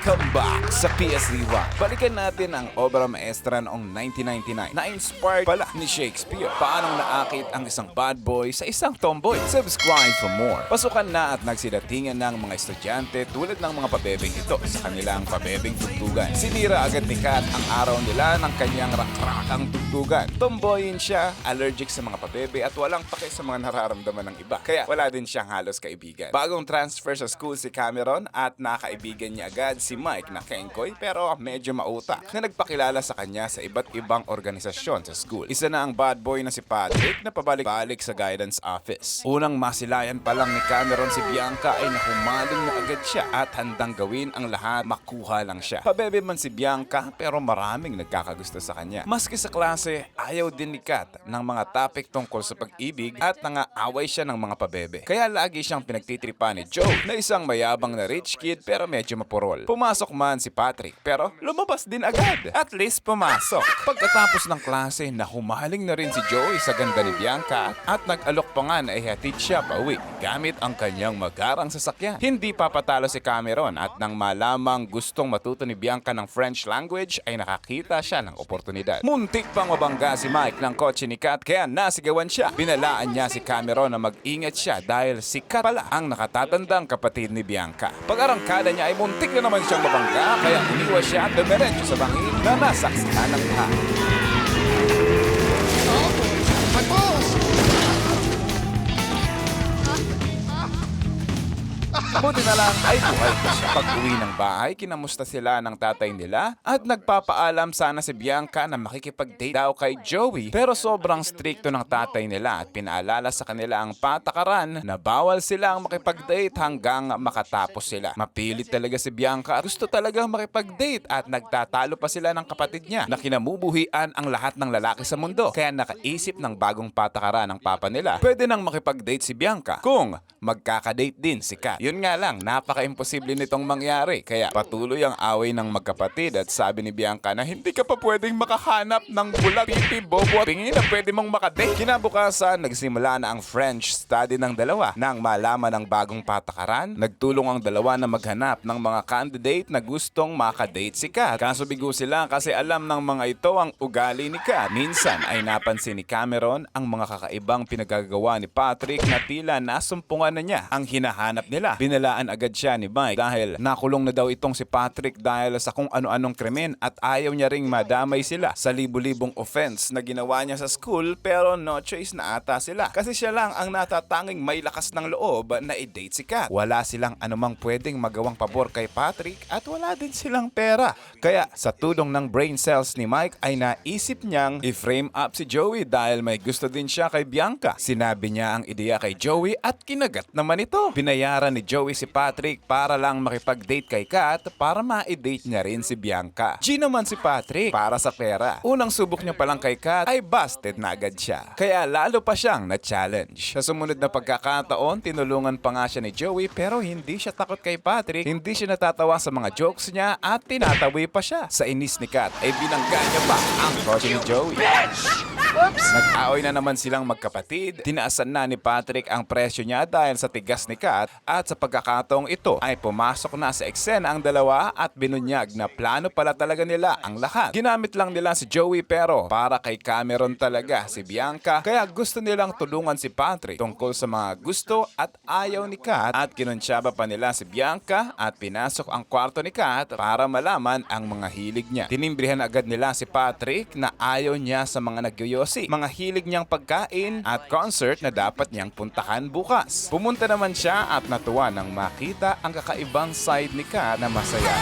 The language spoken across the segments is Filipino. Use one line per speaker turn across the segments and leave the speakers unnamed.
Welcome back sa PSD1. Balikan natin ang obra maestra noong 1999 na inspired pala ni Shakespeare. Paanong naakit ang isang bad boy sa isang tomboy. Subscribe for more. Pasukan na at nagsidatingan ng mga estudyante tulad ng mga pabebeng ito sa kanilang pabebeng tugtugan. Sinira agad ni Kat ang araw nila ng kanyang rakrakang tugtugan. Tomboyin siya, allergic sa mga pabebe at walang pake sa mga nararamdaman ng iba. Kaya wala din siyang halos kaibigan. Bagong transfer sa school si Cameron at nakaibigan niya agad si Mike na kengkoy pero medyo mautak na nagpakilala sa kanya sa iba't ibang organisasyon sa school. Isa na ang bad boy na si Patrick na pabalik-balik sa guidance office. Unang masilayan pa lang ni Cameron si Bianca ay nahumaling na agad siya at handang gawin ang lahat makuha lang siya. Pabebe man si Bianca pero maraming nagkakagusto sa kanya. Maski sa klase, ayaw din ni Kat ng mga topic tungkol sa pag-ibig at nangaaway siya ng mga pabebe. Kaya lagi siyang pinagtitripan ni Joe na isang mayabang na rich kid pero medyo mapurol. Pumasok man si Patrick pero lumabas din agad. At least pumasok. Pagkatapos ng klase, nahumaling na rin si Joey sa ganda ni Bianca at nag-alok pa nga na ihatid siya pauwi gamit ang kanyang magarang sasakyan. Hindi papatalo si Cameron at nang malamang gustong matuto ni Bianca ng French language ay nakakita siya ng oportunidad. Muntik pang mabangga si Mike ng kotse ni Kat kaya nasigawan siya. Binalaan niya si Cameron na mag-ingat siya dahil si Kat pala ang nakatatandang kapatid ni Bianca. Pag-arangkada niya ay muntik na naman siyang mabangga kaya iniwas siya at dumiretso sa bangin na nasaksihan ng lahat.
My balls!
Buti na lang ay buhay pa siya. Pag-uwi ng bahay, kinamusta sila ng tatay nila at nagpapaalam sana si Bianca na makikipag-date daw kay Joey. Pero sobrang stricto ng tatay nila at pinaalala sa kanila ang patakaran na bawal silang makipag-date hanggang makatapos sila. Mapilit talaga si Bianca at gusto talagang makipag-date at nagtatalo pa sila ng kapatid niya na kinamubuhian ang lahat ng lalaki sa mundo. Kaya nakaisip ng bagong patakaran ng papa nila. Pwede nang makipag-date si Bianca kung magkakadate din si Kat. Yun nga lang, napaka-imposible nitong mangyari. Kaya patuloy ang away ng magkapatid at sabi ni Bianca na hindi ka pa pwedeng makahanap ng bulag, pipi, bobo at pingin na pwede mong makadate. Kinabukasan, nagsimula na ang French study ng dalawa. Nang malaman ng bagong patakaran, nagtulong ang dalawa na maghanap ng mga candidate na gustong makadate si Kat. Kaso bigo sila kasi alam ng mga ito ang ugali ni Kat. Minsan ay napansin ni Cameron ang mga kakaibang pinagagawa ni Patrick na tila nasumpungan na niya ang hinahanap nila. Binalaan agad siya ni Mike dahil nakulong na daw itong si Patrick dahil sa kung ano-anong krimen at ayaw niya ring madamay sila sa libu-libong offense na ginawa niya sa school pero no choice na ata sila. Kasi siya lang ang natatanging may lakas ng loob na i-date si Kat. Wala silang anumang pwedeng magawang pabor kay Patrick at wala din silang pera. Kaya sa tulong ng brain cells ni Mike ay naisip niyang i-frame up si Joey dahil may gusto din siya kay Bianca. Sinabi niya ang ideya kay Joey at kinagat naman ito. Binayaran ni Joey si Patrick para lang makipag-date kay Kat para ma-date niya rin si Bianca. G naman si Patrick para sa pera. Unang subok niya pa lang kay Kat ay busted na agad siya. Kaya lalo pa siyang na-challenge. Sa sumunod na pagkakataon, tinulungan pa nga siya ni Joey pero hindi siya takot kay Patrick. Hindi siya natatawa sa mga jokes niya at tinatawi pa siya. Sa inis ni Kat ay binangga niya pa ang kotse ni Joey. Nag-away na naman silang magkapatid. Tinaasan na ni Patrick ang presyo niya dahil sa tigas ni Kat at sa pagkakataong ito ay pumasok na sa eksena ang dalawa at binunyag na plano pala talaga nila ang lahat. Ginamit lang nila si Joey pero para kay Cameron talaga si Bianca kaya gusto nilang tulungan si Patrick tungkol sa mga gusto at ayaw ni Kat at kinunsyaba pa nila si Bianca at pinasok ang kwarto ni Kat para malaman ang mga hilig niya. Tinimbrihan agad nila si Patrick na ayaw niya sa mga nagyoyosi, mga hilig niyang pagkain at concert na dapat niyang puntahan bukas. Pumunta naman siya at natuwa nang makita ang kakaibang side ni Kat na masaya.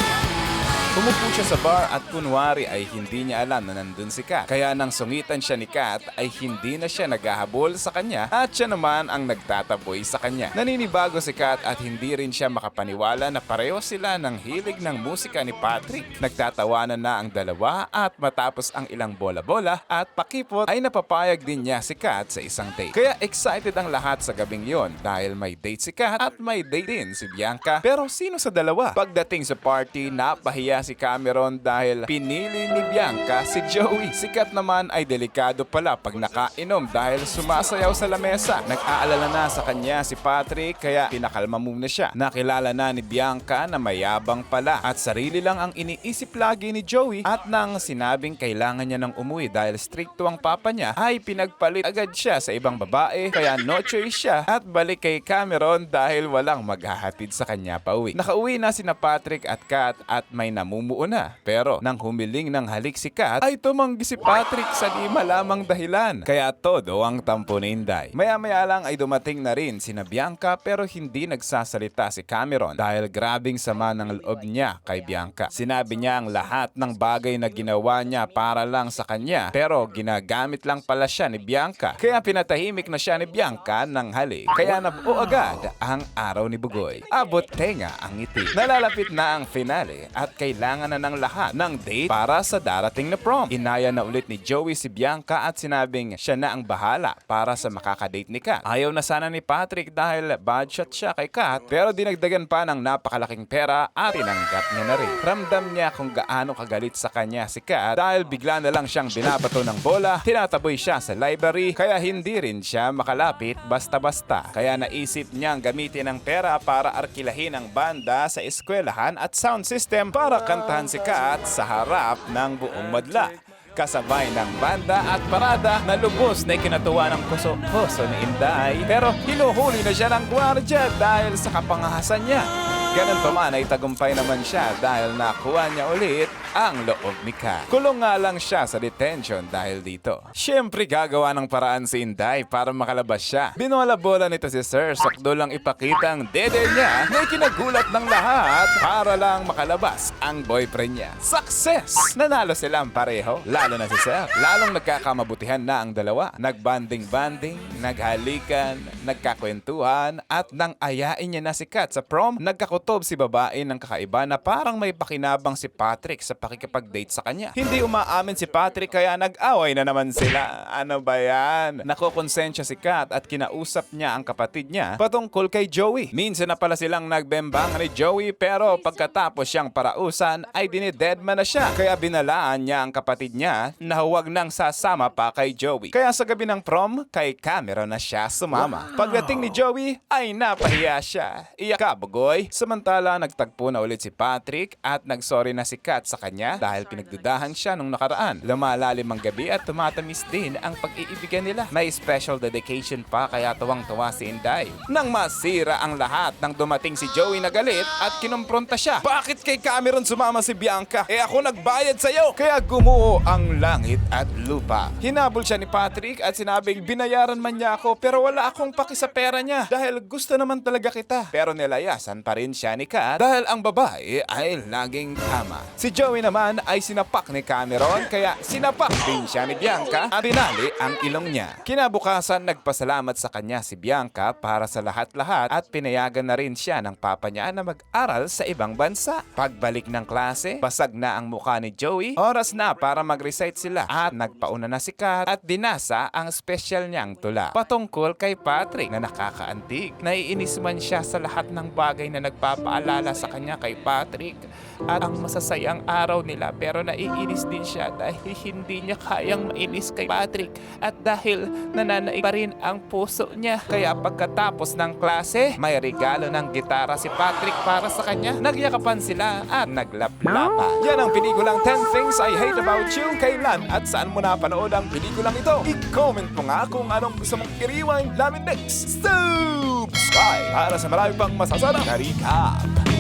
Pumupo siya sa bar at kunwari ay hindi niya alam na nandun si Kat. Kaya nang sungitan siya ni Kat ay hindi na siya naghahabol sa kanya at siya naman ang nagtataboy sa kanya. Naninibago si Kat at hindi rin siya makapaniwala na pareho sila ng hilig ng musika ni Patrick. Nagtatawanan na ang dalawa at matapos ang ilang bola-bola at pakipot ay napapayag din niya si Kat sa isang date. Kaya excited ang lahat sa gabing yon dahil may date si Kat at may date din si Bianca. Pero sino sa dalawa? Pagdating sa party, napahiya si Cameron dahil pinili ni Bianca si Joey. Si Kat naman ay delikado pala pag nakainom dahil sumasayaw sa lamesa. Nag-aalala na sa kanya si Patrick kaya pinakalma muna siya. Nakilala na ni Bianca na mayabang pala at sarili lang ang iniisip lagi ni Joey, at nang sinabing kailangan niya ng umuwi dahil stricto ang papa niya ay pinagpalit agad siya sa ibang babae kaya no choice siya at balik kay Cameron dahil walang maghahatid sa kanya pauwi. Nakauwi na sina Patrick at Kat at may namumuo na, pero nang humiling ng halik si Kat ay tumanggi si Patrick sa di malamang dahilan kaya todo ang tampo ni Inday. Maya-maya lang ay dumating na rin sina Bianca pero hindi nagsasalita si Cameron dahil grabing sama ng loob niya kay Bianca. Sinabi niya ang lahat ng bagay na ginawa niya para lang sa kanya pero ginagamit lang pala siya ni Bianca kaya pinatahimik na siya ni Bianca ng halik kaya nabuo agad ang araw ni Bugoy. Abot tenga ang ngiti. Nalalapit na ang finale at kailangan na ng lahat ng date para sa darating na prom. Inaya na ulit ni Joey si Bianca at sinabing siya na ang bahala para sa makakadate ni Kat. Ayaw na sana ni Patrick dahil bad shot siya kay Kat pero dinagdagan pa ng napakalaking pera at tinanggap niya na rin. Ramdam niya kung gaano kagalit sa kanya si Kat dahil bigla na lang siyang binabato ng bola, tinataboy siya sa library kaya hindi rin siya makalapit basta-basta. Kaya naisip niyang gamitin ang pera para arkilahin ang banda sa eskwelahan at sound system para kantahan si Kat sa harap ng buong madla. Kasabay ng banda at parada na lubos na ikinatuwa ng puso ni Inday pero hinuhuli na siya ng gwardya dahil sa kapangahasan niya. Ganun pa man ay tagumpay naman siya dahil nakuha niya ulit ang loob ni Kat. Kulong nga lang siya sa detention dahil dito. Siyempre gagawa ng paraan si Inday para makalabas siya. Binola-bola nito si Sir sakdo lang ipakita ang dede niya na ikinagulat ng lahat para lang makalabas ang boyfriend niya. Success! Nanalo silang pareho, lalo na si Sir. Lalong nagkakamabutihan na ang dalawa. Nagbanding-banding, naghalikan, nagkakwentuhan at nang ayain niya na si Kat sa prom, nagkakutob si babae ng kakaiba na parang may pakinabang si Patrick sa pakikipag-date sa kanya. Hindi umaamin si Patrick kaya nag-away na naman sila. Ano ba yan? Nakokonsensya si Kat at kinausap niya ang kapatid niya patungkol kay Joey. Minsan na pala silang nagbembang ni Joey pero pagkatapos siyang parausan ay dinidedman na siya. Kaya binalaan niya ang kapatid niya na huwag nang sasama pa kay Joey. Kaya sa gabi ng prom, kay Cameron na siya sumama. Pagdating ni Joey ay napahiya siya. Iyak ka, Bugoy. Samantala, nagtagpo na ulit si Patrick at nagsorry na si Kat sa kanya dahil pinagdudahan siya nung nakaraan. Lumalalim ang gabi at tumatamis din ang pag-iibigan nila. May special dedication pa kaya tuwang-tuwa si Inday. Nang masira ang lahat nang dumating si Joey na galit at kinumpronta siya. Bakit kay Cameron sumama si Bianca? Ako nagbayad sa'yo! Kaya gumuho ang langit at lupa. Hinabol siya ni Patrick at sinabing binayaran man niya ako pero wala akong paki sa pera niya dahil gusto naman talaga kita. Pero nilayasan pa rin siya ni Kat dahil ang babae ay laging tama. Si Joey naman ay sinapak ni Cameron kaya sinapak din siya ni Bianca at binali ang ilong niya. Kinabukasan nagpasalamat sa kanya si Bianca para sa lahat-lahat at pinayagan na rin siya ng papa niya na mag-aral sa ibang bansa. Pagbalik ng klase, basag na ang mukha ni Joey. Oras na para mag-recite sila at nagpauna na si Kat at dinasa ang special niyang tula patungkol kay Patrick na nakakaantig. Naiinis man siya sa lahat ng bagay na nagpapaalala sa kanya kay Patrick at ang masasayang araw nila pero naiinis din siya dahil hindi niya kayang mainis kay Patrick at dahil nananaig pa rin ang puso niya. Kaya pagkatapos ng klase, may regalo ng gitara si Patrick para sa kanya. Nagyakapan sila at naglaplapan. Yan ang pelikulang 10 Things I Hate About You. Kailan at saan mo napanood ang pelikulang ito? I-comment mo nga kung anong gusto mong i-rewind namin next. Subscribe para sa marami pang masasarap na recap.